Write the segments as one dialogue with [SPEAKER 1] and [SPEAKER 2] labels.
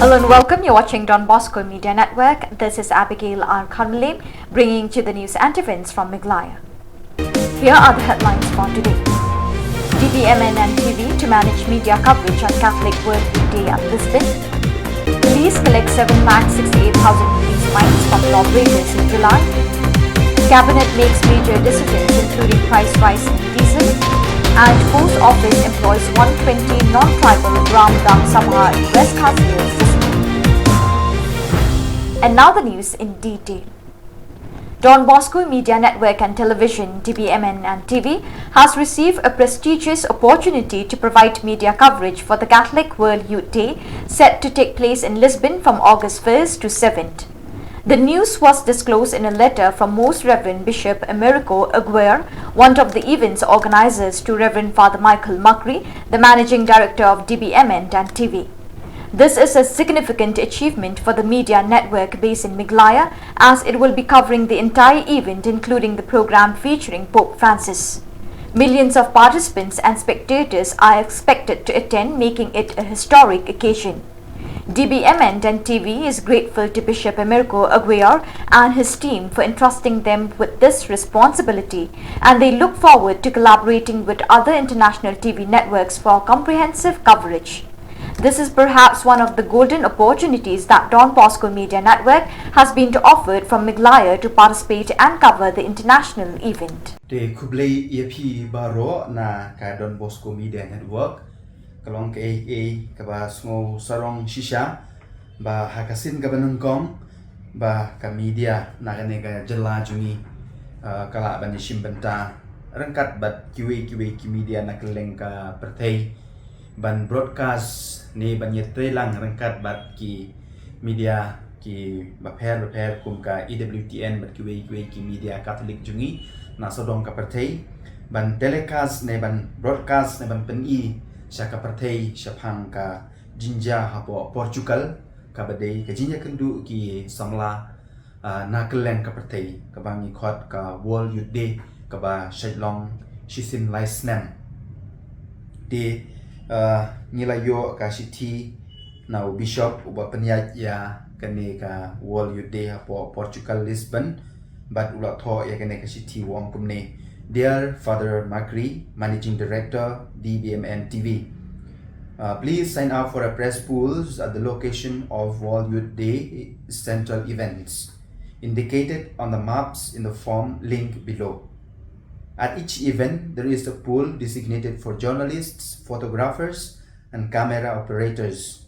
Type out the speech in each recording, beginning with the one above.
[SPEAKER 1] Hello and welcome. You're watching Don Bosco Media Network. This is Abigail R. Carmelim bringing to the news and events from Meghalaya. Here are the headlines for today. dbmnTv to manage media coverage on Catholic World Day at Lisbon. Police collect 7,68,000 rupees fines from lawbreakers in July. Cabinet makes major decisions including price rise in diesel. And Post Office employs 120 non-tribal Gram Dam Sabha in West Kashmir. And now the news in detail. Don Bosco Media Network and Television (dbmnTv) has received a prestigious opportunity to provide media coverage for the Catholic World Youth Day set to take place in Lisbon from August 1st to 7th. The news was disclosed in a letter from Most Reverend Bishop Americo Aguirre, one of the event's organizers, to Reverend Father Michael Macri, the Managing Director of dbmnTv. This is a significant achievement for the media network based in Meghalaya, as it will be covering the entire event, including the program featuring Pope Francis. Millions of participants and spectators are expected to attend, making it a historic occasion. dbmnTV is grateful to Bishop Americo Aguirre and his team for entrusting them with this responsibility, and they look forward to collaborating with other international TV networks for comprehensive coverage. This is perhaps one of the golden opportunities that Don Bosco Media Network has been offered from Meghalaya to participate and cover the international event.
[SPEAKER 2] De kublai EP baro na ka Don Bosco Media Network kalong ka ba smo sarong shisha ba hakasin ka banungkong ba ka media na kane ka jela jungi kala ban shimbenta rangkat bat kiwi ki media na keleng ka perthai ban broadcast ni ban yetre lang rangkat bat ki media ki ba pher kum ka EWTN bat kiwi ki media Catholic jungi na sodong ka perthai ban telecast ne ban broadcast ne ban pen Syaka perthai syapang ka jinja hapo Portugal ka badai ka jinja kendu ki samla na kelen ka perthai ka bangi khot ka World Youth Day ka ba Shillong shisin laisnem di nilayo ka city na bishop uba penyat ya kene ka World Youth Day hapo Portugal Lisbon bat ulat tho ya kene ka city wong kumne. Dear Father Macri, Managing Director, dbmnTv, please sign up for a press pools at the location of World Youth Day central events, indicated on the maps in the form link below. At each event, there is a pool designated for journalists, photographers, and camera operators,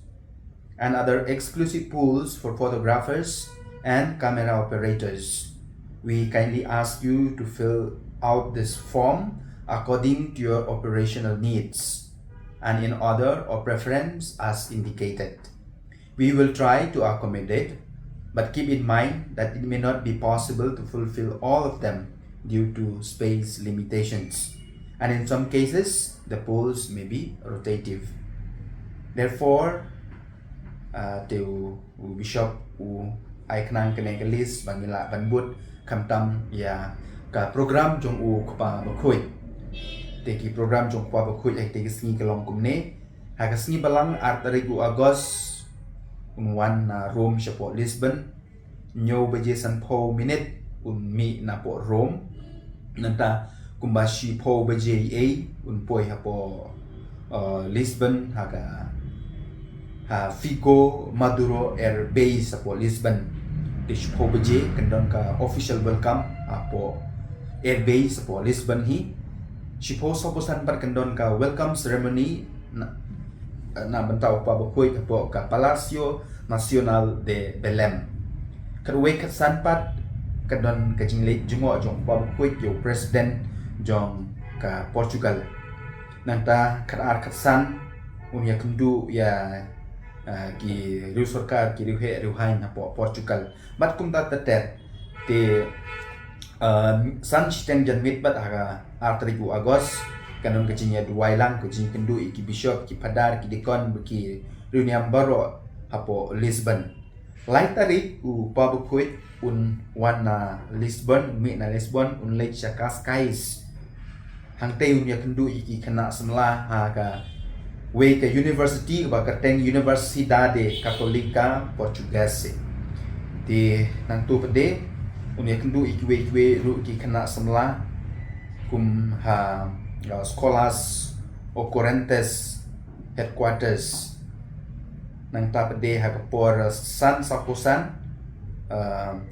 [SPEAKER 2] and other exclusive pools for photographers and camera operators. We kindly ask you to fill out this form according to your operational needs and in order of preference as indicated. We will try to accommodate, but keep in mind that it may not be possible to fulfill all of them due to space limitations, and in some cases the polls may be rotative. Therefore, to Bishop Aiknang Kenegalis Bangila Banbut Kamtam ya ka program jong kpa bakhoy teki program jong kpa bakhoy ai teki sngi kalong kumne ha ka sngi balang artarigu agos unwan na Rome siya Lisbon nyo baje san po minute mi na po Rome nanta kumbashi po baje poy ha po Lisbon ha Fico Maduro Air Base sa po Lisbon dish po baje kandon ka official welcome po airbase po Lisbon hi sipo soposan par kandon ka welcome ceremony na bantao pa bakoy po ka Palacio Nacional de Belém karwe ka sanpat kandon ka jingle jungo jong pa bakoy yo president jong ka Portugal nanta karar katsan unya kendu ya ki riu sarkar ki riu hai na po Portugal bat kum ta tet te san siteng janmit bat aga artrigu agos kanon kacinya duai lang kucing kendu iki bishop ki padar ki dikon ki runiam baro hapo Lisbon lai tarik pa bukuit un wana Lisbon mi na Lisbon un lake chakas kais hang te un ya kendu iki kena semla ha ka we ke university ba kateng Universidade Católica Portuguesa di nang tu pede unia kendu ikwe ru ki kena semla kum Escolas Ocorrentes Headquarters nang ta pede ha kapor San Sapusan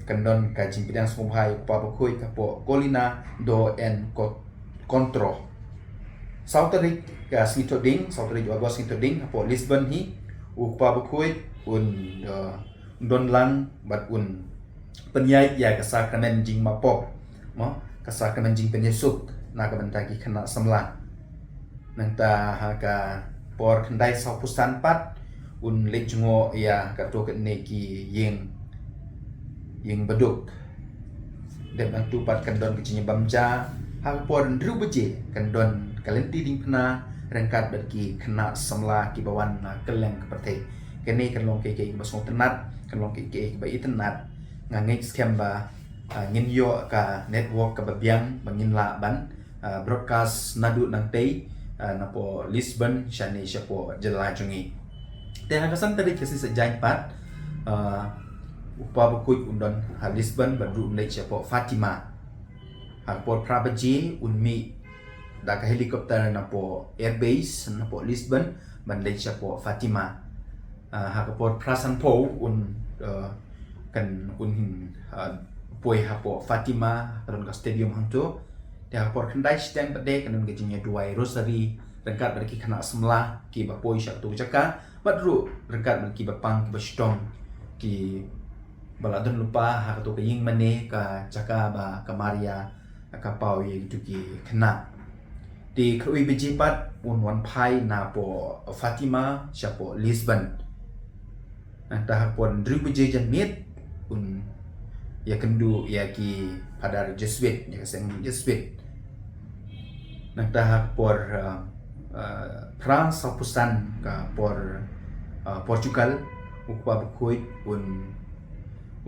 [SPEAKER 2] kandon ka jimpidang sumhai pa bakoi kapo Colina do en Contro Sauteri ka singito ding Sauteri jo agos singito ding kapo Lisbon hi upa bakoi don lang bat penyai ya ka sakramen jing mapop mo ka sakramen jing penyesuk na ka bentaki kena semla nang ta ha ka por kendai Sapusan pat lejungo ya ka to neki yeng beduk dan nang tu pat kandon kecinya bamja hal por ndru beje kandon kalenti ding pena rengkat bagi kena semla ki bawan keleng kepertai kene kalong ke basong tenat kalong ke ba itenat ngangai scam ba ngin yo ka network ka babiang bangin la ban broadcast nadu nang tei napo Lisbon shane siapo jelajungi te hagasan tadi kasi sa giant pat upa bukui undon Lisbon badru unlay siapo Fatima hagpor prabaji unmi da ka helikopter napo airbase napo Lisbon banlay siapo Fatima hagpor prasanpo kan poi hapo Fatima karon ka stadium hangto te hagpor kendai stang pade kanon gajinya duai rosary rengkat berki kena semlah ki ba poi syak tu jaka badru rengkat berki bapang ki bastong ki baladon lupa ha to ke ying mane ka jaka ba ka Maria ka pau ye tu ki kena di krui bejipat wan pai na po Fatima siapo Lisbon antah pon dru beje janmit ya kendu ya ki pada Jesuit ya seng Jesuit nang tahap por France Sapusan ka por Portugal ukpa bukui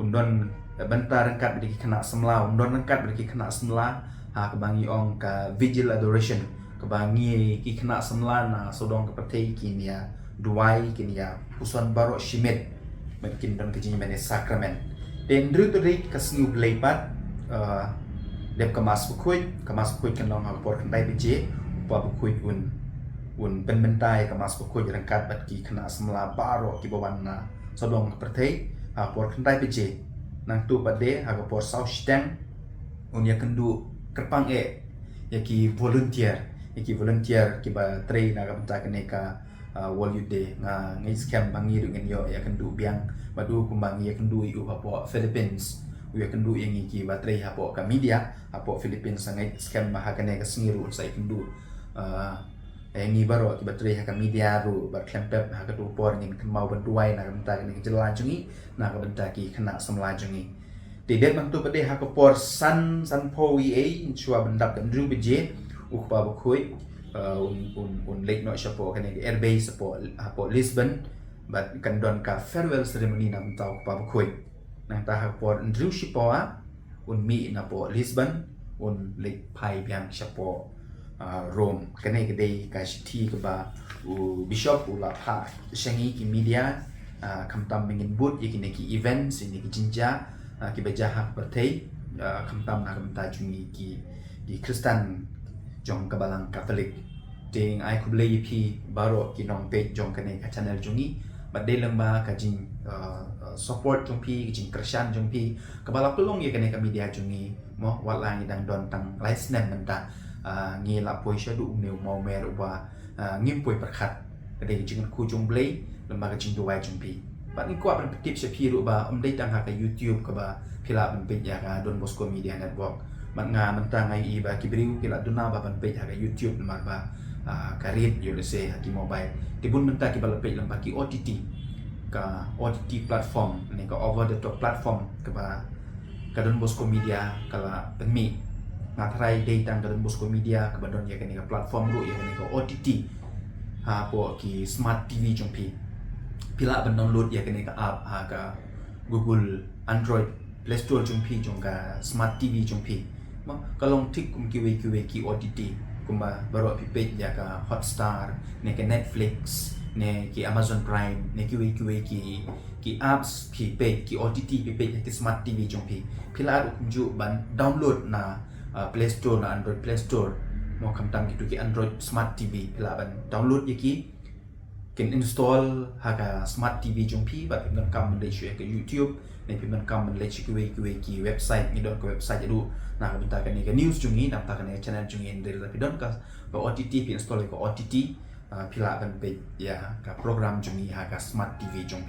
[SPEAKER 2] undon bentar rengkat bagi kena semla undon rengkat bagi kena semla kebangi ong ka vigil adoration kebangi ki kena semla na sodong kepertai kinia duai kinia pusuan barok shimit mungkin don kejinya mene sakramen den dru tu ri kasngu bleipat dep kemas bukui kan long hagpor kendai beje upa bukui bentai kemas bukui rengkat bagi kena semla barok ki bawan na sodong kepertai por kendai beje nang tu pade hagpor saustang unya kendu kerpang yaki volunteer ki ba train na kapta keneka World Youth Day ngai scam bangi dengan yo ya kendu biang badu kumbangi ya kendu iu hapo Philippines ya kendu yang iki baterai hapo ka media hapo Philippines sangai scam bahakane ka singiru sai kendu ni baro ki baterai ka media ru bar klempep ha ka tu por ngin kemau bantuai na kapta keneka jelajungi na ka benta ki kena semlajungi tidak mantu pade ha ka por san po chua bendap dan dru beje ukpa bukui late no siapo kaneng airbase hapo Lisbon but kandon ka farewell ceremony na tau pa bukui nang tahap por ndru sipoa mi na po Lisbon late pai biang siapo Rome kaneng gede ka shiti ka ba bishop ula pa shangi ki media kamtam mengin but ki events ini ki jinja ki bajah bertei kamtam na kamta jungi ki Kristen jong kabalang Katolik ting ai kublei pi baro ki nong page jong kane ka channel jungi badde lamba ka jing support jong pi jing Christian jong pi kabala pelong ye kane ka media jungi mo walang idang don tang license menta ngi la poi shadu neu mau mer ba ngim poi perkhat kade jing ku jong blei lamba ka jing duai jong pi bat ni kwa ban tip se pi ru ba dei tang ha ka YouTube ka ba pila ban page ya ka Don Bosco Media Network mat nga mentang ai iba kibriu kila duna ba ban page ha ka YouTube lemar ba karit yo lese haki mobile tibun menta ki balapet lempa ki OTT platform ni ka over the top platform ka ba Don Bosco Media kala penmi ngatrai data Don Bosco Media ka badon ya ka platform ru ya ka OTT po ki smart TV jompi pila ban download ya ka app ka Google Android Play Store jompi jong ka smart TV jompi kalong tik ki OTT kumba baro pipet ya ka Hotstar ne ke Netflix ne ki Amazon Prime ne ki apps pipet ki OTT pipet ki smart TV jong pilar kunju ban download na Play Store na Android Play Store mo kamtam gitu ki Android Smart TV pilar ban download ki can install haga smart TV jong bat pimon kam le shue ke YouTube ne pimon kam le ki website ni don ko website du na ka benta kan ke news jungi na ta kan channel jungi ndel tapi don ka OTT pi install ko OTT pila ban pe ya ka program jungi haga smart TV jong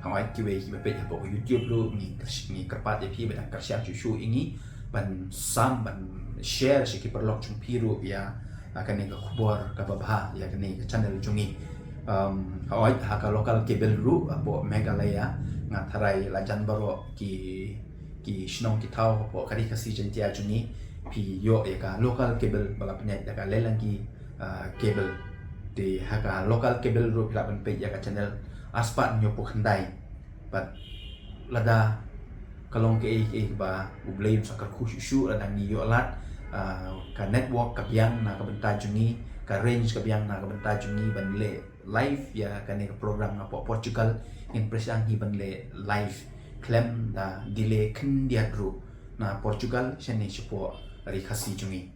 [SPEAKER 2] hawai ki pe ya bo YouTube lu ni kerpat ya pi ban karsya chu ini ban sam ban share shi ki perlok jong ru ya akan ni ka khubor ka babha ya kan ni channel jungi hawai haka local cable ru apo Meghalaya ngatharai lajan baro ki Shillong ki thau apo kari kasi jentia jungi pi yo eka local cable bala penyat ya ka lelang ki cable di haka local cable ru pila ban pe ya ka channel aspat nyo po khandai but lada kalong ke ba ublay sa karku shu lada ni yo alat ka network ka biang na ka benta jungi ka range ka biang na ka benta jungi ban le live ya kan ka program na po Portugal in presang hi ban le live claim na delay khin dia ru na Portugal shani sipo ri khasi jungi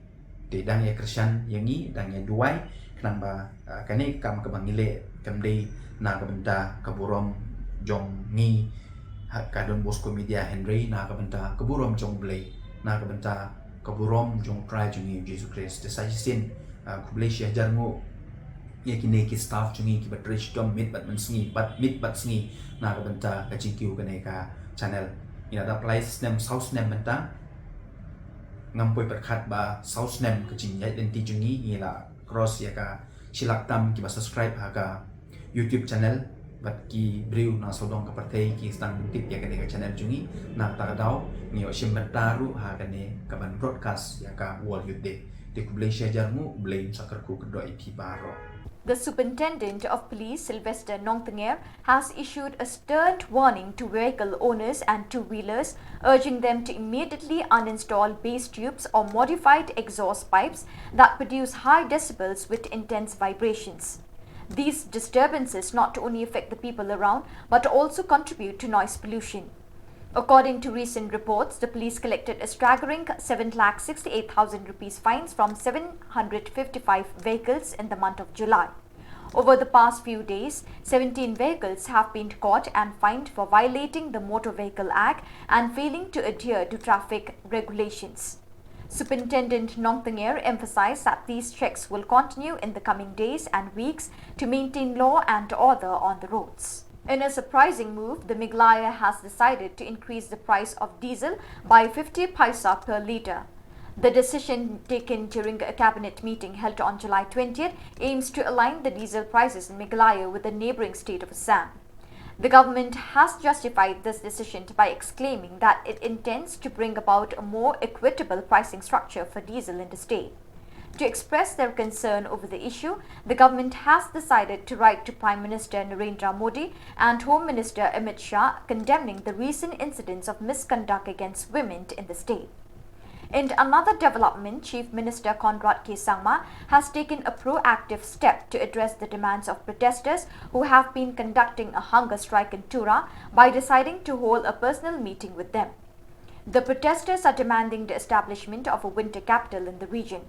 [SPEAKER 2] de dang ya Christian yangi dang ya duai khnang ba kani kam ka bangile kam dei na ka benta ka burom jong ni ka Don Bosco Media Henry na ka benta ka burom jong blay na ka benta ka burom jong try jungi Jesus Christ de sai sin kublay sia jarngo ya kini ki staff jungi ki batrish dom mit bat mensengi bat sengi na ka benta ka jingkiu ka ka channel ina da place nem south nem benta ngampoi perkhat ba south nem ka jing ya den ti jungi ila cross ya ka silak tam ki ba subscribe ha ka YouTube channel bat ki briu na sodong ka partay ki stang tip ya ka channel jungi na ta daw ni o sim taru ha ka ne ka ban broadcast ya ka World Youth Day de kublay sia jarmu blame sakar ku kedua ipi baro.
[SPEAKER 1] The Superintendent of Police, Sylvester Nongthanger, has issued a stern warning to vehicle owners and two-wheelers, urging them to immediately uninstall bass tubes or modified exhaust pipes that produce high decibels with intense vibrations. These disturbances not only affect the people around, but also contribute to noise pollution. According to recent reports, the police collected a staggering 7,68,000 rupees fines from 755 vehicles in the month of July. Over the past few days, 17 vehicles have been caught and fined for violating the Motor Vehicle Act and failing to adhere to traffic regulations. Superintendent Nongthanger emphasized that these checks will continue in the coming days and weeks to maintain law and order on the roads. In a surprising move, the Meghalaya has decided to increase the price of diesel by 50 paisa per litre. The decision taken during a cabinet meeting held on July 20th aims to align the diesel prices in Meghalaya with the neighbouring state of Assam. The government has justified this decision by exclaiming that it intends to bring about a more equitable pricing structure for diesel in the state. To express their concern over the issue, the government has decided to write to Prime Minister Narendra Modi and Home Minister Amit Shah condemning the recent incidents of misconduct against women in the state. In another development, Chief Minister Conrad K. Sangma has taken a proactive step to address the demands of protesters who have been conducting a hunger strike in Tura by deciding to hold a personal meeting with them. The protesters are demanding the establishment of a winter capital in the region.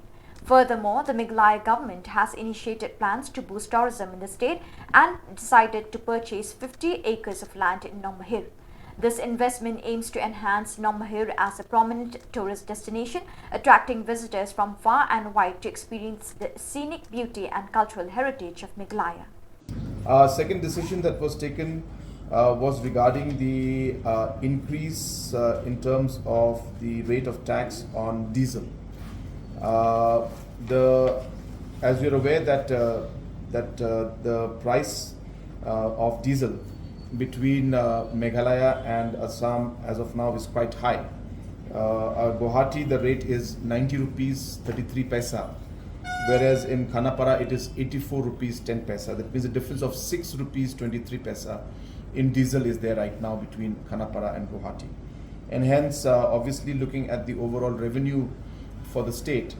[SPEAKER 1] Furthermore, the Meghalaya government has initiated plans to boost tourism in the state and decided to purchase 50 acres of land in Nomahir. This investment aims to enhance Nomahir as a prominent tourist destination, attracting visitors from far and wide to experience the scenic beauty and cultural heritage of Meghalaya.
[SPEAKER 3] Second decision that was taken was regarding the increase in terms of the rate of tax on diesel. As you're aware that the price of diesel between Meghalaya and Assam as of now is quite high. Guwahati the rate is 90 rupees 33 paisa, whereas in Khanapara it is 84 rupees 10 paisa. That means a difference of 6 rupees 23 paisa in diesel is there right now between Khanapara and Guwahati. And hence obviously looking at the overall revenue for the state,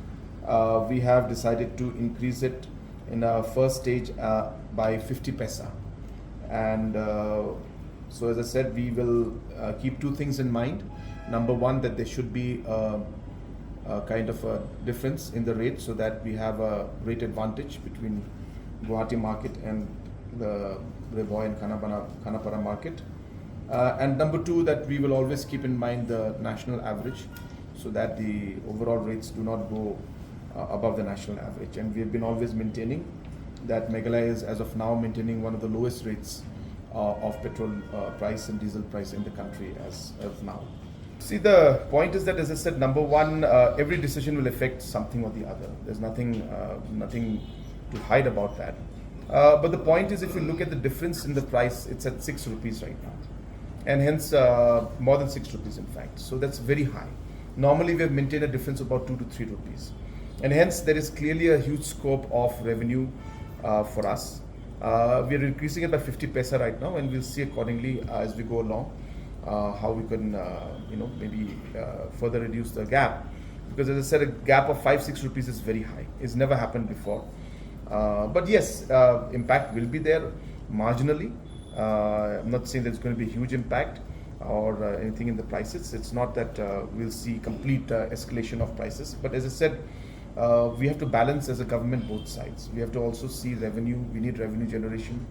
[SPEAKER 3] we have decided to increase it in a first stage by 50 paisa. And so as I said, we will keep two things in mind. Number one, that there should be a kind of a difference in the rate so that we have a rate advantage between Guwahati market and the Reboy and Khanapara market. And number two, that we will always keep in mind the national average so that the overall rates do not go above the national average. And we have been always maintaining that Meghalaya is, as of now, maintaining one of the lowest rates of petrol price and diesel price in the country as of now. See, the point is that, as I said, number one, every decision will affect something or the other. There's nothing to hide about that. But the point is, if you look at the difference in the price, it's at 6 rupees right now. And hence, more than 6 rupees in fact. So that's very high. Normally, we have maintained a difference of about 2 to 3 rupees. And hence, there is clearly a huge scope of revenue for us. We are increasing it by 50 paisa right now, and we'll see accordingly as we go along how we can, maybe further reduce the gap. Because as I said, a gap of 5-6 rupees is very high. It's never happened before. But yes, impact will be there marginally. I'm not saying there's going to be a huge impact or anything in the prices. It's not that we'll see complete escalation of prices. But as I said, we have to balance as a government both sides. We have to also see revenue. We need revenue generation.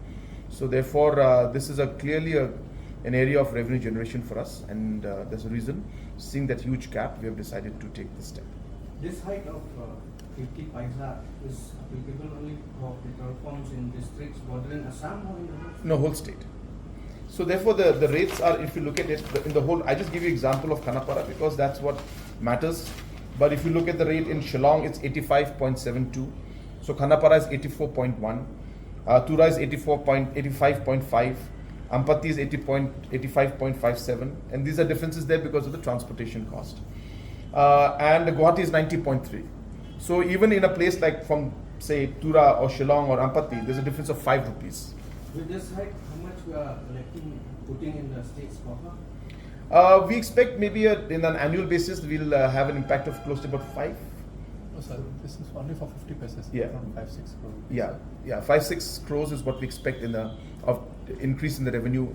[SPEAKER 3] So therefore, this is clearly an area of revenue generation for us, and there's a reason. Seeing that huge gap, we have decided to take this step.
[SPEAKER 4] This hike of 50 paisa is applicable only for petrol pumps in districts bordering Assam or in the whole?
[SPEAKER 3] No, whole state. So therefore, the rates are, if you look at it, in the whole, I just give you example of Khanapara because that's what matters. But if you look at the rate in Shillong, it's 85.72. So Khanapara is 84.1. Tura is 85.5. Ampati is 85.57. And these are differences there because of the transportation cost. And Guwahati is 90.3. So even in a place like from, say, Tura or Shillong or Ampati, there's a difference of 5 rupees.
[SPEAKER 4] With this hike, how much we are putting in the state's coffer?
[SPEAKER 3] We expect maybe in an annual basis, we'll have an impact of close to about 5.
[SPEAKER 5] Oh, sir, this is only for 50 pesos,
[SPEAKER 3] Yeah.
[SPEAKER 5] not 5-6 crore.
[SPEAKER 3] Yeah, 5-6 crores is what we expect of increase in the revenue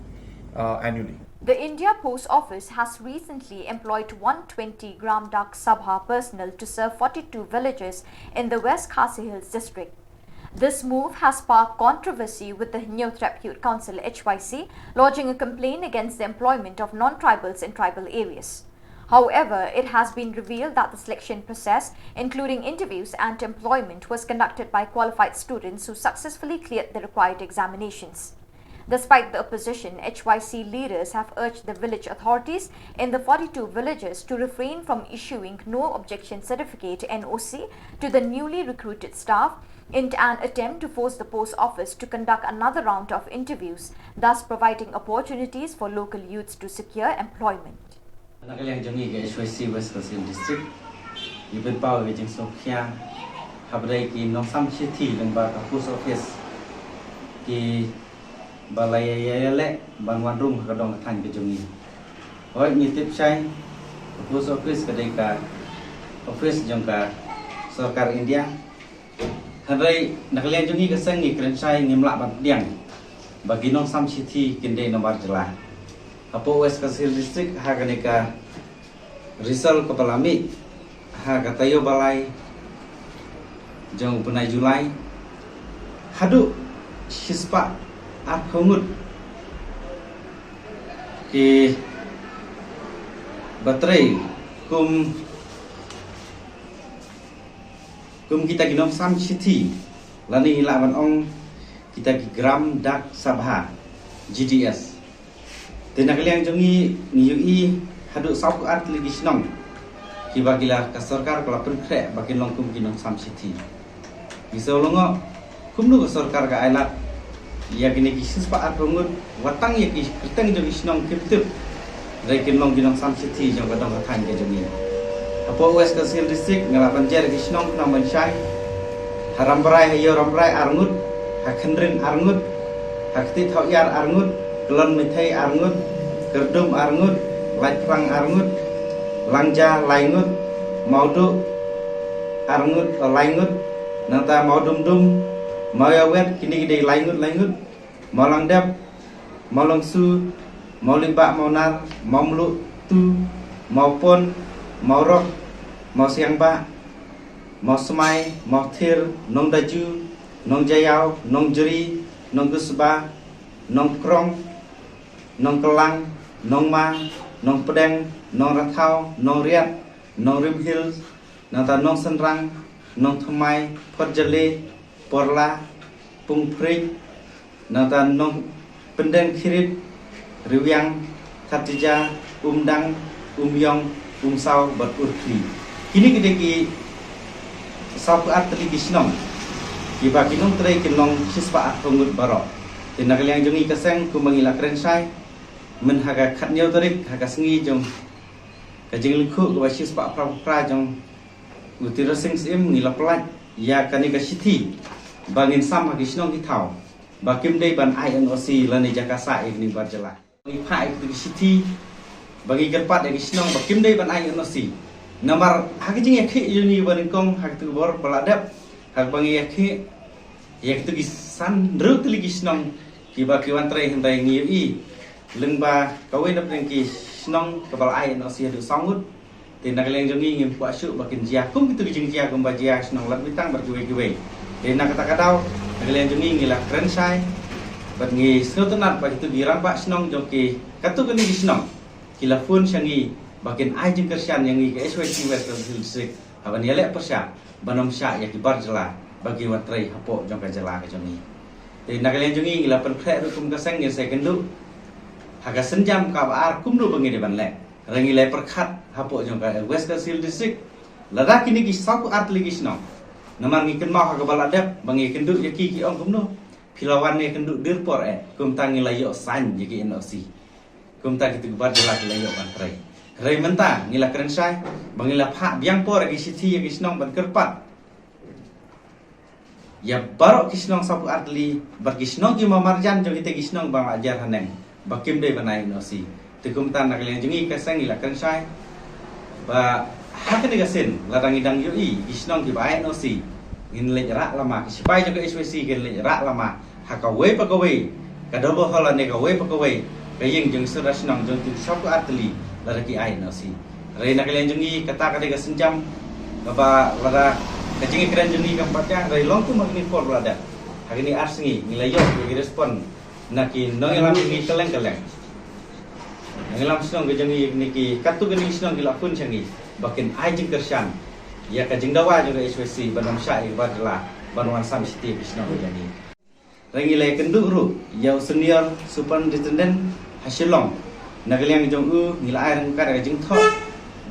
[SPEAKER 3] annually.
[SPEAKER 1] The India Post Office has recently employed 120 Gram Dak Sabha personnel to serve 42 villages in the West Khasi Hills district. This move has sparked controversy with the Nyothrep Youth Council HYC lodging a complaint against the employment of non-tribals in tribal areas. However, it has been revealed that the selection process, including interviews and employment, was conducted by qualified students who successfully cleared the required examinations. Despite the opposition, HYC leaders have urged the village authorities in the 42 villages to refrain from issuing no objection certificate NOC to the newly recruited staff in an attempt to force the post office to conduct another round of interviews, thus providing opportunities for local youths to secure employment.
[SPEAKER 6] Nagalang jangi ke HYC West Khasi District, ibin pau ke jeng Sokhia, habrai ki Nongsam City dan ba post office ki balai le banwan rum ka dong than ke jangi. Hoi ni tip chai post office ke ka office jong ka Sarkar India. Habrai nagalang jangi ke sang ni kren chai ngimla ban diang bagi Nongsam City kinde nomor jelah. Apo West Khasi District haganika Rizal Kepalami hagatayo balai jong 20 Julai hadu sispa apungut ki baterai kum kita ginom Sam City lani lawan ong kita ki Gram Dak Sabha GDS Tenagaliang jangi niyui hadu sauk art lagi senang. Kibagilah ke sarkar kalau perkre bagi longkum ginom Sam City. Bisa longo kumnu ke sarkar ke ailat. Ya gini kisis pa art pengut watang ya kis kerteng jangi senang kiptip. Dari ginom Sam City jang kadang katang ke jangi. Apa West Khasi District ngalapan jer ke senang nama Syai. Haramberai hayo ramberai arngut, hakendrin arngut, hakti thawyar arngut. Kelon mithai arngut, kerdum arngut, lajprang arngut, langja laingut, maudu arngut laingut nanta mau dum mau awet kini gede laingut mau langdap mau langsu mau limbak mau nar mau meluk tu mau pon mau rok mau siang ba mau semai mau thir nong daju nong jayau nong jeri nong gusba nong krong nong kelang nong ma nong pedeng nong rathau nong riat nong rim hills nanta nong senrang nong thmai phot jale porla pung prik nanta nong pendeng khirit riwyang khatija umdang umyong umsau bat urkli kini gede ki sau at tali kisnong ki ba kinong trai kinong sispa at pengut barok tinag liang jongi kaseng ku mangila krensai men haga khatnyau tarik haga sengi jong kajing likhu ku sispa pra jong utira sing sim ngila plat ya kanika sithi bangin sam hagi snong ki thau bakim dei ban INOC lani jakasa igni barjala ni phai ku sithi bagi gerpat agi snong bakim dei ban INOC namar hagi jing yakhi yuni barin kong hagi tu bor baladap hag bangi yakhi yak tu gisan druk tli kisnong ki ba kiwan trai hendai ngi lengba kawe dap nang ki snong kapal INOC du songut tin nak leng jongi ngim kwa syu bakin jia kum kitu jing jia kum ba jia snong lat bitang bar giwe tin nak kata kadau nak leng jongi ngila kren sai bat ngi snotunat ba kitu birang ba snong jongki katu kini kisnong kila fun syangi bakin ai jing kersian yang ngi ke SWC West District aban yelek persya banom sya ya kibar jela bagi watrai hapo jong ka jela ka jongi tin nak leng jongi ngila pen khre kum ka sang ngi sai kendu haga senjam ka ar kum du bangi de ban lek rangi lai perkhat hapo jong ka West District lada kini ki sapu art ligi sno namar ngi ken mau haga baladap bangi kendu yaki ki ong kumno pilawan ne kendu dirpor kum tangi layo san yaki NOC kum ta kitu bar jela ki layo ban trai rai menta ngila keren sai bangila pha biang por gi sithi yaki snong ban kerpat ya barok kisnong sapu artli bar kisnong ki mamarjan jong ite kisnong bang ajar haneng bakim dei banai NOC tikum tan nak leng jengi kasang ila kan sai ba hak ni gasin ladang idang yoi kisnong ki bai NOC ngin le rak lama sipai jong SWC gen le rak lama hakawe pakawe kadobo hala ne kawe pakawe kayeng jong surasnong jong ti sapu artli ladaki ai NOC re nak leng jengi kata kade gasenjam ba lada kajing keren jengi kampatnya dari long tu magni for lada hari ini arsengi nilayo bagi respon naki nongelam ni keleng ngelam snong kejengi niki katu geni snong dilapun changi bakin ajing kersan ya kajing dawa juga SWC banam syai badla banwan sam city snong kejengi rengi le kenduk ru ya senior superintendent Shillong nagaliang jong ngila air ngkar kajing tho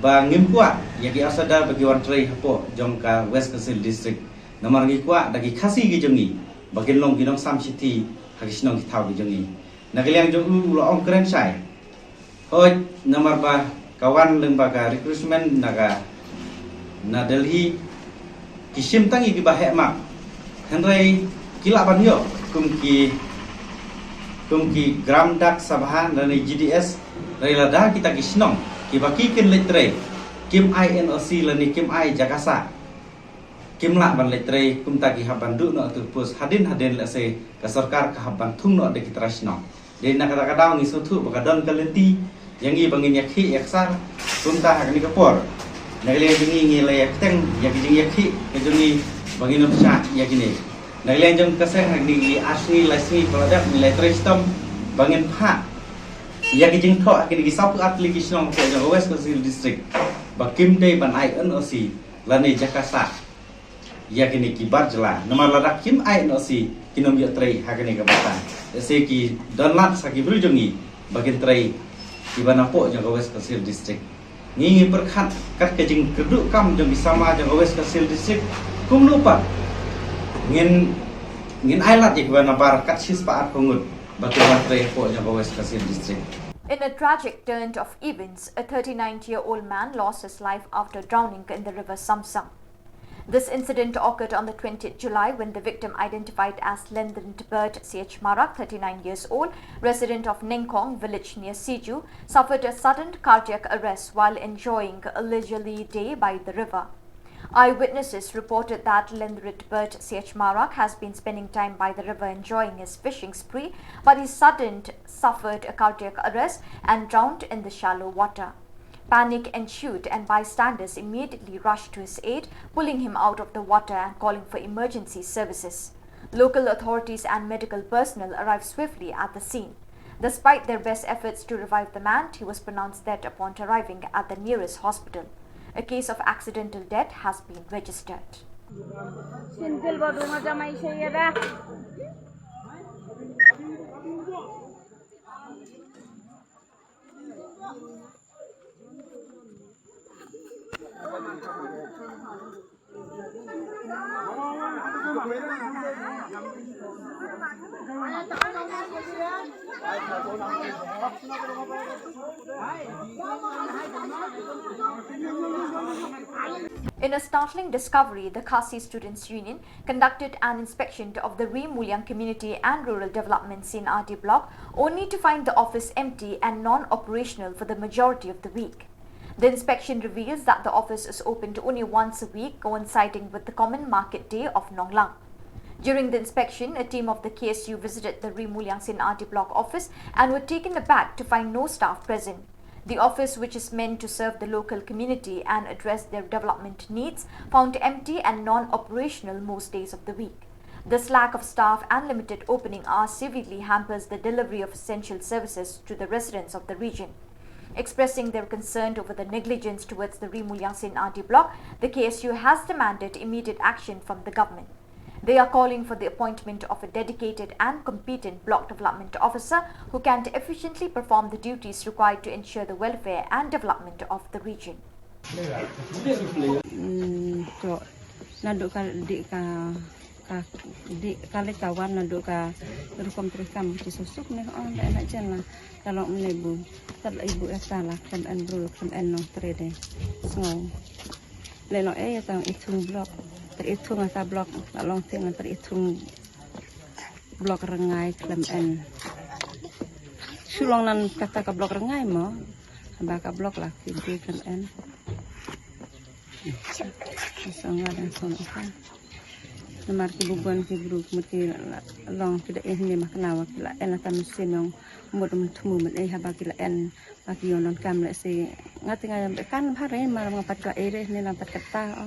[SPEAKER 6] ba ngim kwa yaki asada bagi wan trai hapo jongka West District namar ngi kwa dagi khasi gi jongi bagin long ginong sam city hagisnong ki thau gi jongi nagaliang jong ulo ong kren sai hoj namar ba kawan lembaga recruitment naga na Delhi kisim tangi gi ba hekma henrai kila ban yo kumki gram dak sabahan dan GDS dari lada kita gisnong kibaki ken letre kim INOC lani kim I jakasa kim la ban letre kum tagi haban du no tu pus hadin la se ka sarkar ka haban thung no de kitrasno de na kata kadang ni suthu bakadon kalenti yang i bangin yakhi yaksar kum ta hakni kapor nagle jingi le yakteng yakjing yakhi kejungi bangin opsa yakini nagle jong kaseng hakni asni lasni product ni letre system bangin pha yang jing tho akini gisau atli kisnong ko jong West District bakim dei ban INOC lani jakasa yakini kibar jela nomor ladak kim INOC kinom yo trai hakini kabatan se ki donlat saki brujongi bagin trai kibana po jong West District ngi perkhat kat kejing keduk kam jong bisama jong West District kum lupa ngin ailat je kibana bar kat sispa at kongut batuan trai po jong West District.
[SPEAKER 1] In a tragic turn of events, a 39-year-old man lost his life after drowning in the river Samsam. This incident occurred on the 20th July when the victim, identified as Lendon Bert CH Marak, 39 years old, resident of Nengkong village near Siju, suffered a sudden cardiac arrest while enjoying a leisurely day by the river. Eyewitnesses reported that Lendrit Bert C.H. Marak has been spending time by the river enjoying his fishing spree, but he suddenly suffered a cardiac arrest and drowned in the shallow water. Panic ensued and bystanders immediately rushed to his aid, pulling him out of the water and calling for emergency services. Local authorities and medical personnel arrived swiftly at the scene. Despite their best efforts to revive the man, he was pronounced dead upon arriving at the nearest hospital. A case of accidental death has been registered. In a startling discovery, the Khasi Students' Union conducted an inspection of the Remulyang Community and Rural Development CNRD block, only to find the office empty and non-operational for the majority of the week. The inspection reveals that the office is opened only once a week, coinciding with the common market day of Nonglang. During the inspection, a team of the KSU visited the Remulyang CNRD block office and were taken aback to find no staff present. The office, which is meant to serve the local community and address their development needs, found empty and non-operational most days of the week. This lack of staff and limited opening hours severely hampers the delivery of essential services to the residents of the region. Expressing their concern over the negligence towards the Remulyang CNRD block, the KSU has demanded immediate action from the government. They are calling for the appointment of a dedicated and competent block development officer who can efficiently perform the duties required to ensure the welfare and development of the region.
[SPEAKER 7] Kali kawan naduk ka terukom terekam disusuk nih enak jen lah kalau menebu ibu salah kemen bro kemen no trade so lelo ya tang hitung blok terhitung asa blok long ting terhitung blok rengai kemen Shillong nan kata ka blok rengai mo hamba ka blok lah kiri kemen so ngadan sono kan Namar kibubuan kibru mati long tidak ini makna wakila en atan mesin yang modum tumu men habaki la en baki yonon kam la si ngati ngam kan bahare mar ngapat ka ere ni nampat kata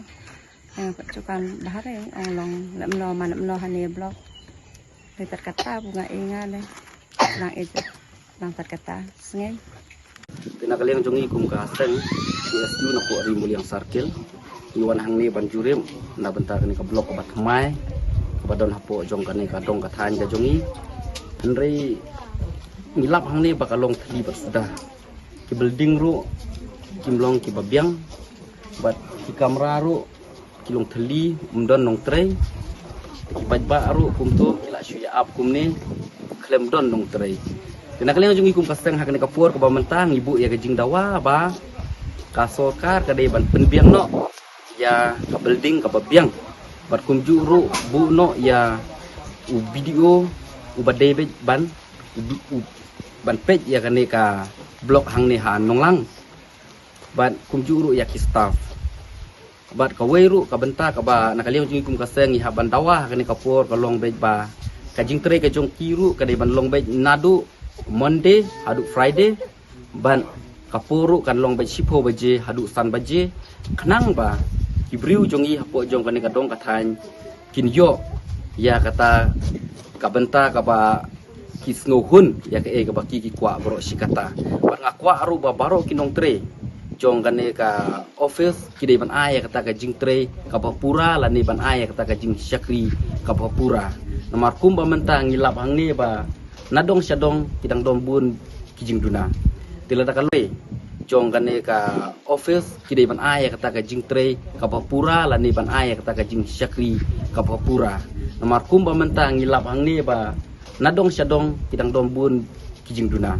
[SPEAKER 7] yang pacukan bahare long la mno man mno hane blok letat kata bunga inga le lang itu lang tat kata sengai
[SPEAKER 6] tinakaliang jongi kum ka seng CSU na ko Remulyang Circle iwan hang ni banjurim na bentar ni ka blok bat mai badon hapo jong kani ka dong ka than ka jongi henry ngilap hang ni bakalong thli bat sudah ki building ru kimlong ki babyang bat ki kamera ru kilong thli umdon nong trei ki bajba ru kum to kila shuya ap kum ni klem don nong trei tinakaliang jongi kum ka seng hak ni ka por ka ba mentang ibu ya ka jing dawa ba ka sorkar ka dei ban penbiang no ya ka building ka babyang bat kum juru bu no ya u video u badai ban ban page ya kane ka blok hang ni han nonglang bat kum juru ya ki staff bat ka weiru ka benta ka ba nakaliang jing kum ka seng ha ban dawa kane ka por ka long bej ba ka jing tre ka jong kiru ka dei ban long bej nadu Monday hadu Friday ban kapuru kan long bej sipo baje hadu san baje kenang ba Ibriu jongi hapo jong kani kadong kathan kinyo ya kata kabenta kaba kisnohun ya ke ka baki ki kwa bro sikata bat ngakwa aru ba baro kinong tre jong kani ka office kidai ban ay kata ka jing tre ka pura lani ban ay kata ka jing syakri ka pura nomor kum ba mentang ngilap hang ni ba nadong syadong kidang dombun kijing duna tilada kaloi jong kane ka office kidai ban ay kata ka jing tre ka pura lani ban ay kata ka jing syakri ka pura nomor kum ba mentang ngilap hang ni ba nadong syadong kidang dombun kijing duna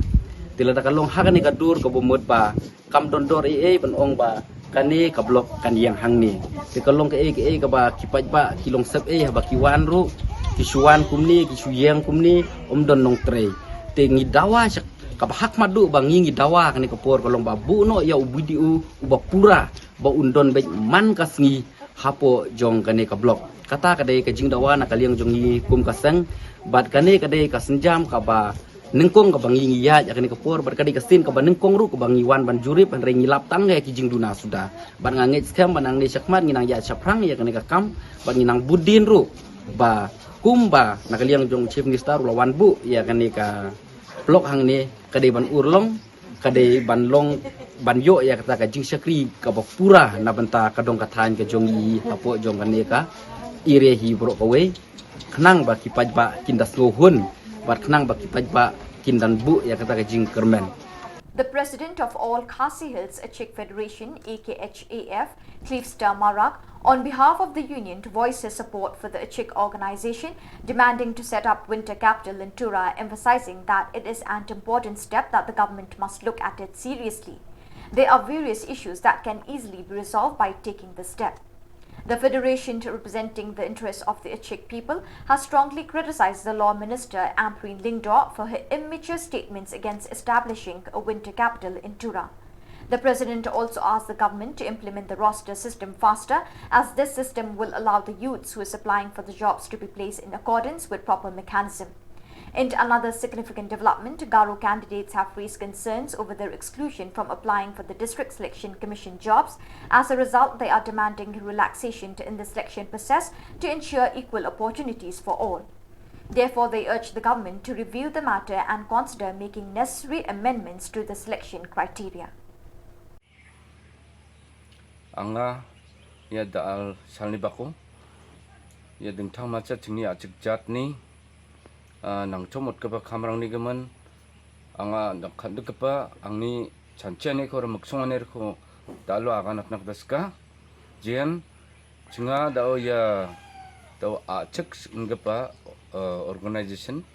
[SPEAKER 6] tilada kalong hakane ka dur ka bomod ba kam dondor ban ong ba kane ka blok kan yang hang ni te kalong ka ka ba kipaj ba kilong sep ba kiwan ru kisuan kumni kisuyang kumni don nong tre te ngidawa kabahak madu bangi dawa kani kapor kolong babu no ya ubidiu uba pura ba undon be man kasngi hapo jong kane ka blok kata kadai ka jingdawa na kaliang jong yi kum kasang bat kane kadai ka senjam ka ba nengkong ka bangi ya kane ka por bat kadai ka sin ka ba nengkong ru ka bangi wan ban jurip ban rengi lap tang ya ki jingduna sudah ban nganget skam ban nang syakmat nginang ya saprang ya kane ka kam ban nginang budin ru ba kumba na kaliang jong chief minister lawan bu ya kane ka blok hang ni kadai ban urlong kadai ban long ban yo ya kata ka jing syakri ka ba pura na banta ka dong ka than ka jong yi hapo jong kane ka ire hi bro ka we khnang ba ki paj ba kindas ngohun bat khnang ba ki paj ba kindan bu ya kata ka jing kermen.
[SPEAKER 1] The president of all Khasi Hills Achik Federation, AKHAF, Cliffstar Marak, on behalf of the union to voice his support for the Achik organization, demanding to set up winter capital in Tura, emphasizing that it is an important step that the government must look at it seriously. There are various issues that can easily be resolved by taking this step. The federation, representing the interests of the Achik people, has strongly criticized the Law Minister Ampreen Lingdor for her immature statements against establishing a winter capital in Tura. The president also asked the government to implement the roster system faster, as this system will allow the youths who is applying for the jobs to be placed in accordance with proper mechanism. In another significant development, Garo candidates have raised concerns over their exclusion from applying for the District Selection Commission jobs. As a result, they are demanding relaxation in the selection process to ensure equal opportunities for all. Therefore, they urge the government to review the matter and consider making necessary amendments to the selection criteria.
[SPEAKER 8] Anga ya dal salni bako ya dingtang macha tingni achik jat ni nang chomot ka ba khamrang ni gaman anga nakhandu ka pa angni chanchane ko maksongane ko dalo aga nak daska jen chinga dao ya dao achik ngapa organization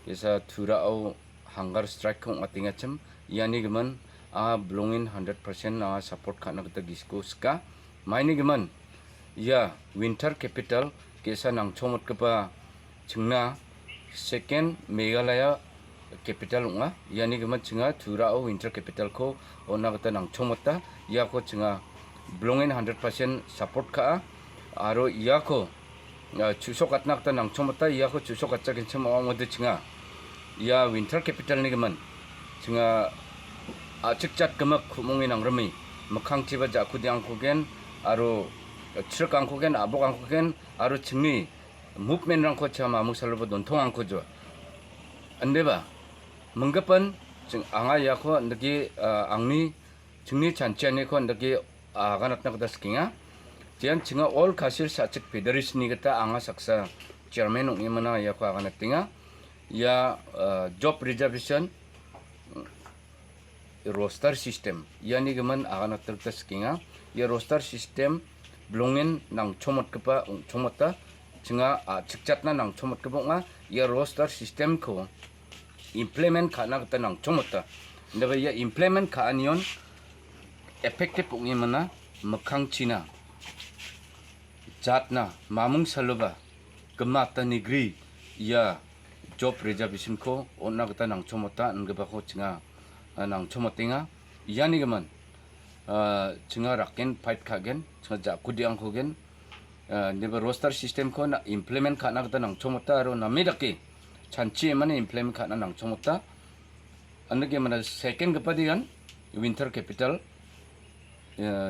[SPEAKER 8] yasa thura au hunger strike ko atinga chem yani gaman belonging 100% support khana kata gisko ska maini gaman ya winter capital kesa nang chomot ka pa chingna second Meghalaya capital nga yani gaman chinga thura au winter capital ko ona kata nang chomota ya ko chinga belonging 100% support kha aro ya ko chusok atna kata nang chomota ya ko chusok atcha kincham awangode chinga ya winter capital ni gaman chinga achikchat kamak khumungin ang rami makhang chiba jakudi angkogen aro chirk angkogen abok angkogen aro chingni movement rangko chama musalbo dontong angkojo andeba menggapan ching anga yako ndagi angni chingni chanchane ko ndagi aganatna kada skinga jian chinga all kasir sachik federation ni kata anga saksa chairman ong imana yako aganatinga ya job reservation roster system yani gaman agana terta skinga ya roster system belongin nang chomot kapa chomota chinga chikchatna nang chomot kapa nga ya roster system ko implement khana kata nang chomota ndaba ya implement kha anion effective ong mana makhang china jatna mamung saloba gamata nigri ya job reservation ko onna kata nang chomota ngaba ko chinga nang chomotinga yani gaman chinga raken fight khagen chinga jakudi angkogen neba roster system ko na implement khana kata nang chomota aro namedake chanchi mane implement khana nang chomota andage mana second gapadian winter capital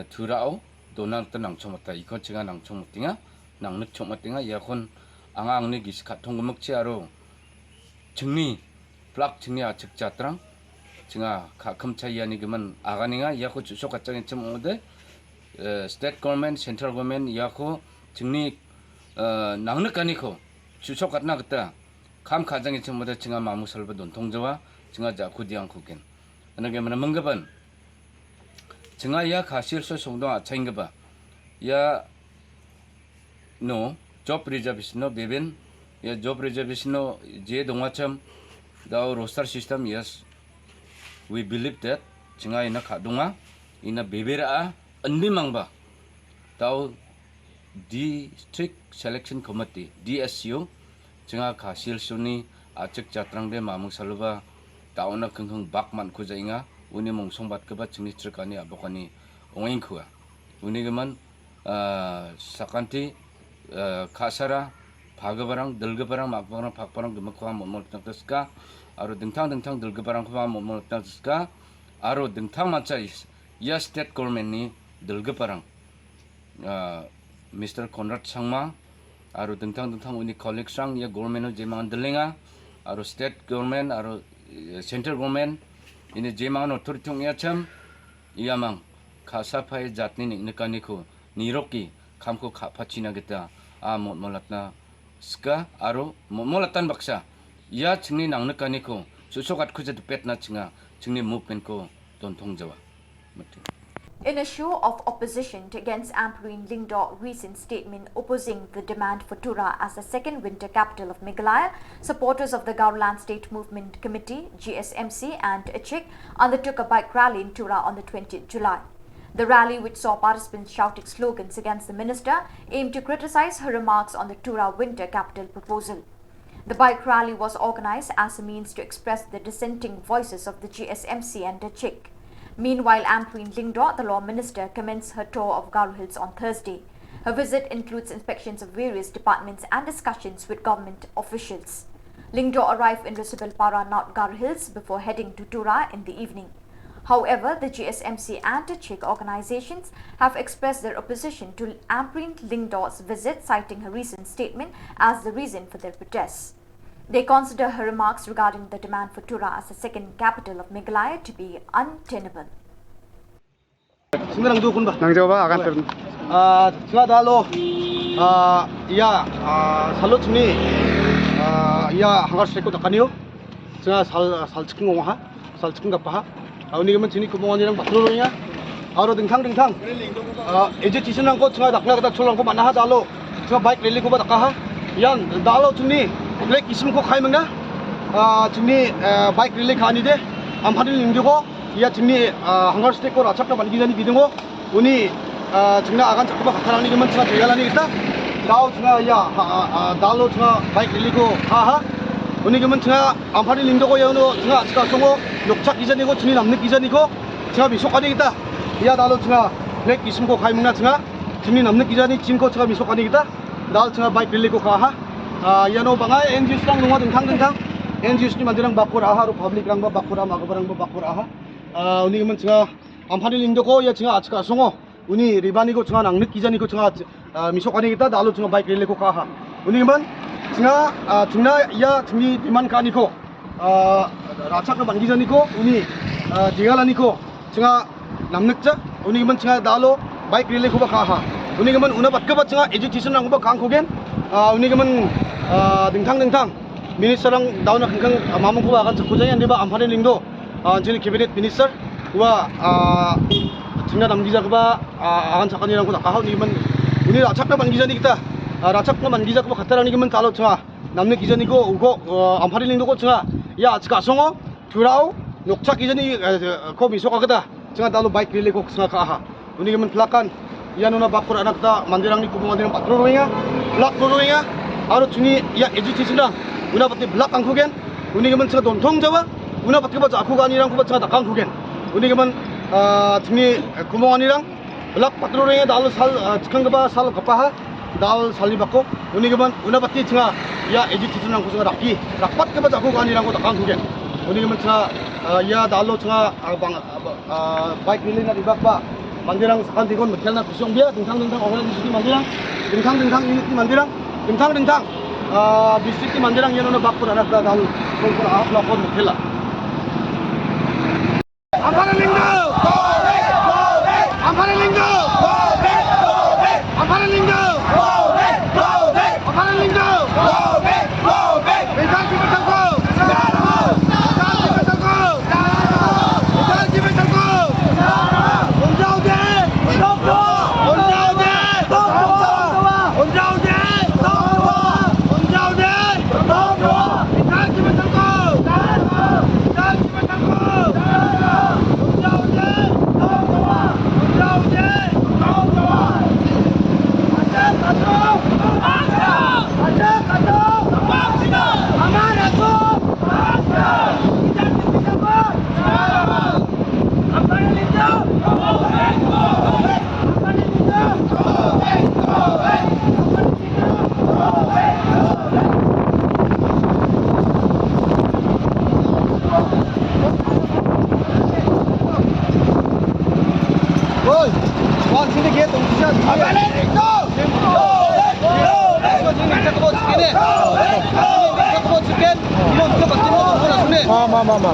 [SPEAKER 8] thurao donang ta nang chomota iko chinga nang chomotinga nang nuk chomotinga yakon anga angni gis khathong gumukchi aro chingni plak chingni achik chatrang chinga khakam chayani gaman aganiga yako chusok kachang chim ode state government central government yako chingni nangnakani ko chusok katna kata kham khajang chim ode chinga mamu salba don thongjawa chinga jakudiang koken anage mana manggaban chinga ya khasir so songdo achaingba ya no job reservation no beben ya job reservation no je dongacham dao roster system yes we believe that chinga ina khadunga ina bebera andi mangba tau district selection committee DSU chinga khasil suni achik chatrang de mamung saluba tauna khung bakman khujainga uni mungsongbat keba chingni trikani abokani ongain khua uni gaman sakanti kasara bagabarang delgabarang makbarang pakbarang gemakwa momoltang teska aro dengtang delgabarang kwa momoltang teska aro dengtang maca ya state government ni delgabarang Mr. Conrad Sangma aro dengtang uni colleague sang ya government jemangan delenga aro state government aro central government ini jemangan authority ya cham iamang kasapai jatni niknikaniku niroki kamko kapachina겠다 molatna ska aro molatan baksa ya chingni nangnikaniku susokat khuje petna chinga chingni movement ko tontongjawa.
[SPEAKER 1] In a show of opposition against Ampreen Lingdaw's recent statement opposing the demand for Tura as the second winter capital of Meghalaya, supporters of the Garoland State Movement Committee, GSMC and Achik undertook a bike rally in Tura on the 20th July. The rally, which saw participants shouting slogans against the minister, aimed to criticize her remarks on the Tura winter capital proposal. The bike rally was organized as a means to express the dissenting voices of the GSMC and Achik. Meanwhile, Ampreen Lingdaw, the law minister, commenced her tour of Garo Hills on Thursday. Her visit includes inspections of various departments and discussions with government officials. Lingdaw arrived in Risabelpara, North Garo Hills, before heading to Tura in the evening. However, the GSMC and Achik organizations have expressed their opposition to Ampreen Lingdaw's visit, citing her recent statement as the reason for their protests. They consider her remarks regarding the demand for Tura as the second capital of Meghalaya to be untenable.
[SPEAKER 9] Nangjawa akan turun. Tengah dalo, ia salut ni, ia hangar seko takaniyo. Tengah sal cikin ngomah, sal cikin kapah. Awak ni kemen sini kumongan yang batrul ni ya. Aro dengtang. Education angko tengah dakna kata culang ko mana dalo. Tengah bike rally ko ba dakah. Yan dalo sini. Lek isim ko khai mangna. Sini bike rally khani de. Amphani lingdu ko. Ya sini hangar seko racak na bangi jani bidungo. Uni tengah akan cakap kataran ni kemen tengah jalan ni kita. Dao tengah ya dalo tengah bike rally ko ha. Uni kemen tengah amphani lingdu ko ya uno tengah cakap songo. 녹착 기전이고 준이 남는 기전이고 제가 미속관이겠다. 이야 나로 제가 렉 이심고 가이문나 제가 준이 남는 기전이 진고 제가 미속관이겠다. 나로 제가 바이크 빌리고 가하. 이야노 방아 NGO랑 농화 등탕 NGO니 만들랑 바꾸라 하루 퍼블릭랑 바꾸라 마가바랑 바꾸라 하. 우니 그러면 제가 안파리 링도고 야 제가 아치가 송어 우니 리반이고 제가 남는 기전이고 제가 미속관이겠다. 나로 제가 바이크 빌리고 가하. 우니 그러면 제가 중나 이야 준이 비만 가니고 racak na bangi jani ko uni digalani ko cenga namnekja uni gemen cenga dalo bike rally ko ba kha uni gemen una batka ba cenga education nang ba kang kogen uni gemen dengtang minister rang dauna kangkang mamung ko akan sakujang yan diba amphani lingdo jini cabinet minister wa cenga namgija ko ba akan sakani rang ko dakah uni gemen uni racak na bangi jani kita racak na bangi ja ko ba khatarani gemen talo cenga namne 기전이고 우고 안파리 링도고 cenga ya cika songo turau nokcak ijani ko misoka kada cenga dalu bike rally ko cenga kaha uni gemen pelakan ya nuna bakur anak ta mandirang ni kubu mandirang patro roinga plak roinga aro tuni ya education dang una pati blak angkugen uni gemen cenga dontong jawa una pati ba jaku ganirang ko ba cenga dakang kugen uni gemen tuni kubu mandirang blak patro roinga dalu sal cikang ba sal kapaha dal sali bako uni gemen una pati cenga ya education nang kusunga rakpat ke ba jaku ganirang ko dakang kugen uni gemen cenga ya dalo cenga bike rally na dibak ba mandirang sakan tikon metelna kusong dia dengtang orang di sini mandirang dengtang ini mandirang dengtang district mandirang yang ono bakpur anak da dal ko lakon metela ampara lingdo ampara lingdo ampara lingdo ampara lingdo sunde. Kamu chicken, mau juga pasti mau murah sunde. Mama.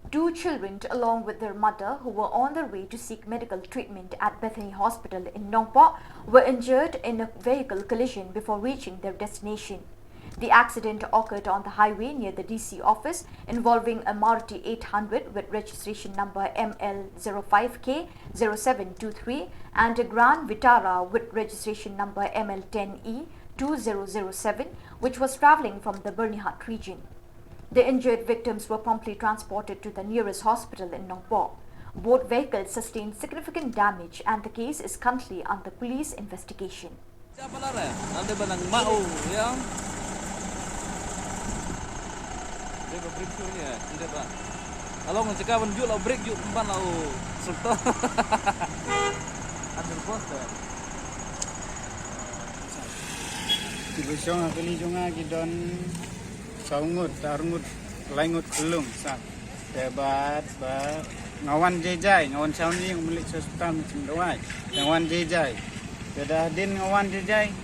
[SPEAKER 1] Two children, along with their mother, who were on their way to seek medical treatment at Bethany Hospital in Nong Pok, were injured in a vehicle collision before reaching their destination. The accident occurred on the highway near the DC office, involving a Maruti 800 with registration number ML05K0723 and a Grand Vitara with registration number ML10E2007, which was travelling from the Bernihat region. The injured victims were promptly transported to the nearest hospital in Nong Pok. Both vehicles sustained significant damage and the case is currently under police investigation.
[SPEAKER 10] Siapa lara? Anda benang mau, ya? Dia break tu ni, tidak pak. Kalau ngecekah benjuk lau break juk empat lau serta. Ambil bos tu.
[SPEAKER 11] Busong aku ni jonga gidon saungut tarngut laingut kelung sat debat ba ngawan jejai ngawan sauni milik sestam cendawai ngawan jejai dah din ngawan jejai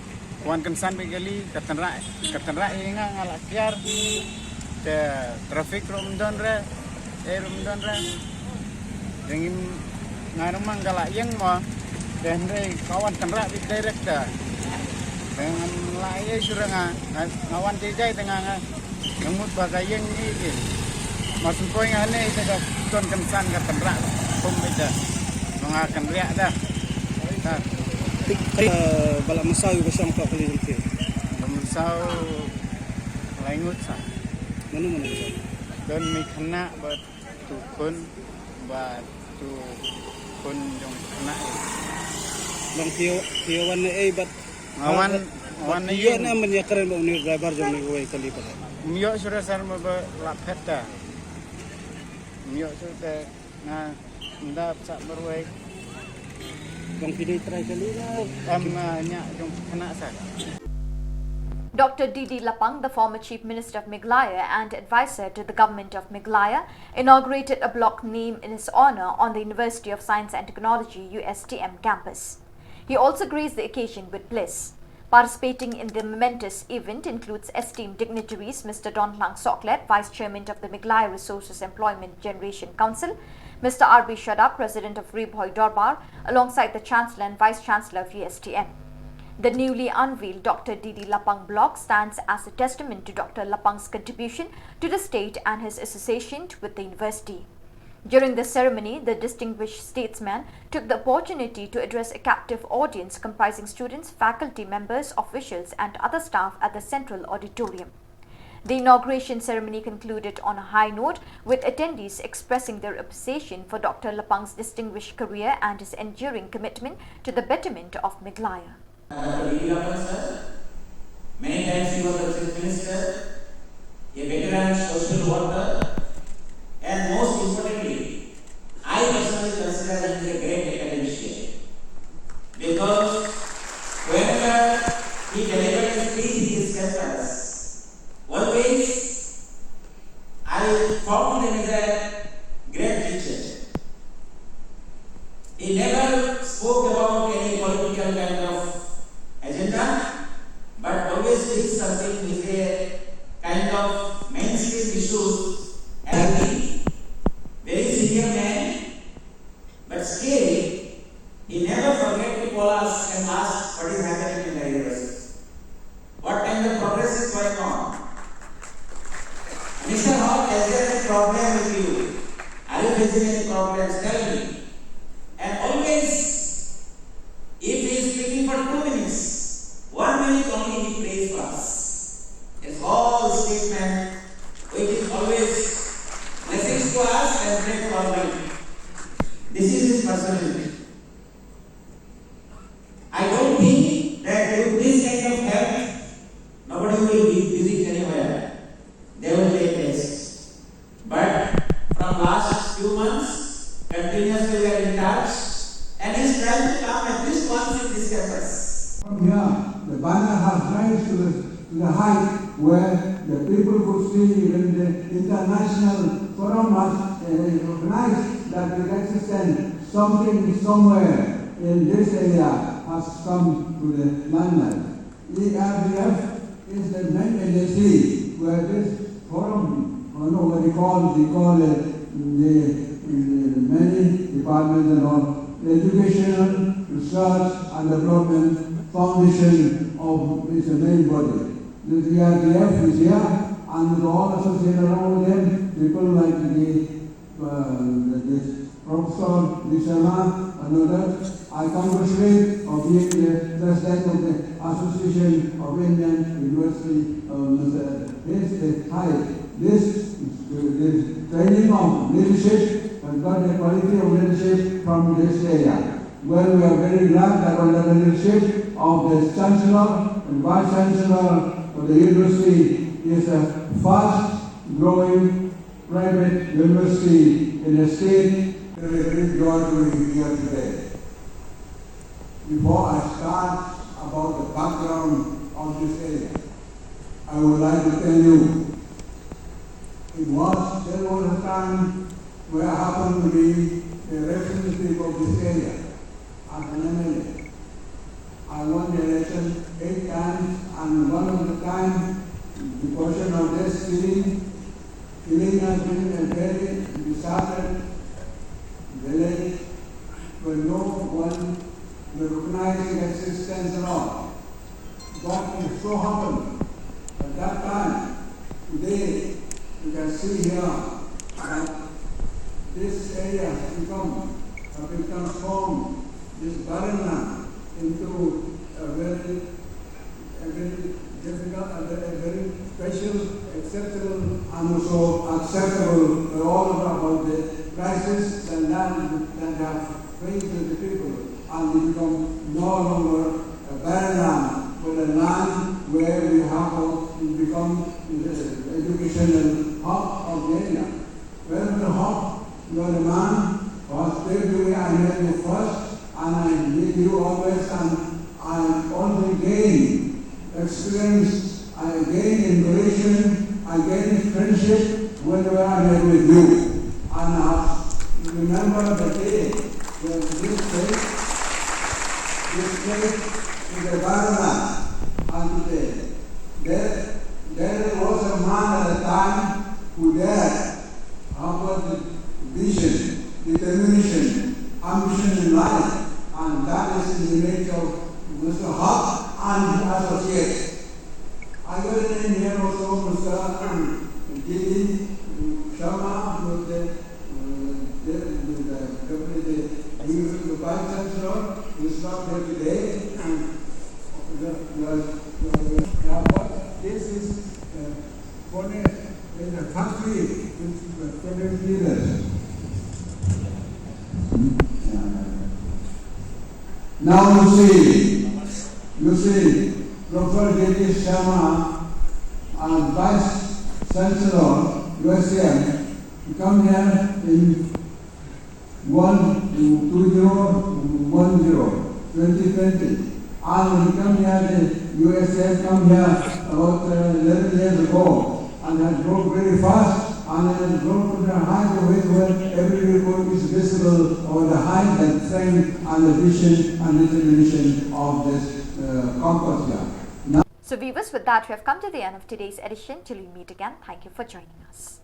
[SPEAKER 11] ngawan kensan begali katenrak inga ngalak kiar te trafik rumdon re dengin ngarumang galak yang mo dan re kawan tenrak di direct dah dengan laye suranga ngawan jejai dengan ngemut bagayeng ni maksud ko yang ane itu dah ton kensan ka tenrak pum beda mengakan riak dah
[SPEAKER 9] balak masau bersama kau kali nanti
[SPEAKER 11] masau laingut sa
[SPEAKER 9] mana
[SPEAKER 11] don mi kena bat tukun batu kun jong kena
[SPEAKER 9] bang tio wan bat
[SPEAKER 11] ngawan
[SPEAKER 9] iya na menyakaran bang ni driver jong ni way kali pa
[SPEAKER 11] Mio sudah sama berlapet dah. Mio sudah ndak sak berway.
[SPEAKER 9] Bang pilih try kali lah.
[SPEAKER 11] Nyak jom kena sak.
[SPEAKER 1] Dr. D.D. Lapang, the former Chief Minister of Meghalaya and advisor to the government of Meghalaya, inaugurated a block named in his honour on the University of Science and Technology USTM campus. He also graced the occasion with bliss. Participating in the momentous event includes esteemed dignitaries Mr. Don Lang Soklet, Vice Chairman of the Meghalaya Resources Employment Generation Council, Mr. R.B. Shada, President of Ribhoi Dorbar, alongside the Chancellor and Vice Chancellor of USTM. The newly unveiled Dr. D.D. Lapang block stands as a testament to Dr. Lapang's contribution to the state and his association with the university. During the ceremony, the distinguished statesman took the opportunity to address a captive audience comprising students, faculty members, officials and other staff at the Central Auditorium. The inauguration ceremony concluded on a high note, with attendees expressing their appreciation for Dr. Lapang's distinguished career and his enduring commitment to the betterment of Meghalaya.
[SPEAKER 12] Dr. D.D. Lapang sir, many times he was the Chief Minister, a veteran social worker, and most importantly, I personally consider him a great academician because whenever he delivered a speech in his campus, always I found him as a great teacher. He never spoke about any political kind of agenda, but always did something with a kind of mainstream issues and very senior man, but still, he never forget to call us and ask what is happening in the university. What kind of progress is going on? Mr. Hall, is there any problem with you? Are you facing any problems? Tell me. And always, if he is speaking for 2 minutes, 1 minute only he prays for us. His whole statement, which is always blessings to us and pray to Almighty. This is his personality. I don't think that with this kind of help, nobody will be busy anywhere. They will take rest. But from last few months, continuously we are in touch, and he is trying to come at least once in this campus.
[SPEAKER 13] From here, the banner has raised to the height where the people could see, even the international forum has recognized that the existence something somewhere in this area has come to the limelight. ERDF is the main agency where this forum, what they call it, the many departments and all, the educational, research and development foundation of this main body. The ERDF is here, and with all associated around them, people like the Professor Nishama and others. I congratulate of being the president of the Association of Indian University this training of leadership and got the quality of leadership from this area. Well, we are very glad that under the leadership of the Chancellor and Vice Chancellor of the university is a fast growing private university in a state. It is a great joy to be here today. Before I start about the background of this area, I would like to tell you, there was a time where I happened to be a representative of this area as an MLA. I won the election 8 times, and one of the times, the portion of this killing has been a very disastrous village where no one recognized the existence at all. But it so happened at that time, today, you can see here that this area has become transformed, this barren land, into a very difficult, a very special, acceptable, and also acceptable all about the crisis and land that have faced the people, and it become no longer a barren land, but a land where we have become the educational hub of the area. Where the hub, you are the man, first everywhere I met you first, and I meet you always, and I only gain experience, I gain inspiration, I gain friendship whenever I met with you. And I remember the day when this place is a barren land, and today there was a man at the time who dared have the vision, determination, ambition in life, and that is in the nature of Mr. Hart and his associates. I got a name here also, Mr. Gili Sharma, who is the Vice Chancellor, who is not here today, and this is for the country with foreign leaders. Now you see, Professor J.D. Sharma and Vice Chancellor, USM, come here in 20.20, and we come here, the USM come here about 11 years ago, and has grown very fast, and has grown to the height of it where every report is visible over the height and strength and the vision and determination of this campus here.
[SPEAKER 1] So viewers, with that we have come to the end of today's edition. Till we meet again, thank you for joining us.